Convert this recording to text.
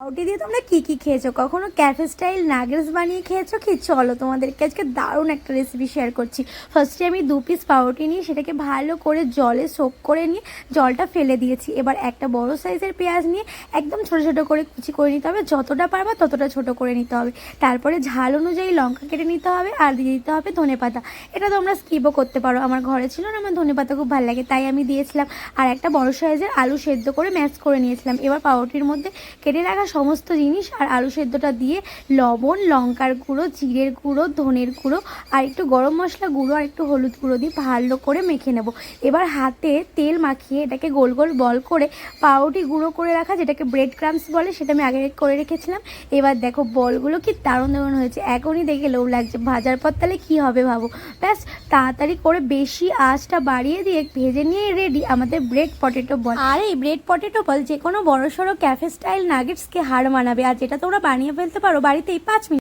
পাউরুটি দিয়ে তোমরা কী কী খেয়েছো? কখনো ক্যাফে স্টাইল নাগেটস বানিয়ে খেয়েছো কি? চলো তোমাদেরকে আজকে দারুণ একটা রেসিপি শেয়ার করছি। ফার্স্টে আমি 2 পিস পাউরুটি নিয়ে সেটাকে ভালো করে জলে সোক করে নিয়ে জলটা ফেলে দিয়েছি। এবার একটা বড় সাইজের পেঁয়াজ নিয়ে একদম ছোটো ছোটো করে কুচি করে নিতে হবে, যতটা পারবা ততটা ছোটো করে নিতে হবে। তারপরে ঝাল অনুযায়ী লঙ্কা কেটে নিতে হবে আর দিয়ে দিতে হবে ধনেপাতা। এটা তোমরা স্কিপও করতে পারো, আমার ঘরে ছিল না, আমার ধনেপাতা খুব ভালো লাগে তাই আমি দিয়েছিলাম। আর একটা বড় সাইজের আলু সেদ্ধ করে ম্যাশ করে নিয়েছিলাম। এবার পাউরুটির মধ্যে কেটে রাখা সমস্ত জিনিস আর আলু সেদ্ধটা দিয়ে লবণ, লঙ্কার গুঁড়ো, জিরের গুঁড়ো, ধনের গুঁড়ো আর একটু গরম মশলা গুঁড়ো আর একটু হলুদ গুঁড়ো দিয়ে ভালো করে মেখে নেব। এবার হাতে তেল মাখিয়ে এটাকে গোল গোল বল করে পাউরুটি গুঁড়ো করে রাখা, যেটাকে ব্রেড ক্রাম্পস বলে, সেটা আমি আগে করে রেখেছিলাম। এবার দেখো বলগুলো কি দারুণ দারুণ হয়েছে, এখনই দেখে লোভ লাগছে। ভাজার পর তাহলে কী হবে ভাবো। ব্যাস তাড়াতাড়ি করে বেশি আঁচটা বাড়িয়ে দিয়ে ভেজে নিয়ে রেডি আমাদের ব্রেড পটেটো বল। আর এই ব্রেড পটেটো বল যে কোনো বড় সড়ো ক্যাফে স্টাইল নাগেটসকে হার মানাবে। আর যেটা তোমরা বানিয়ে ফেলতে পারো বাড়িতেই 5 মিনিট।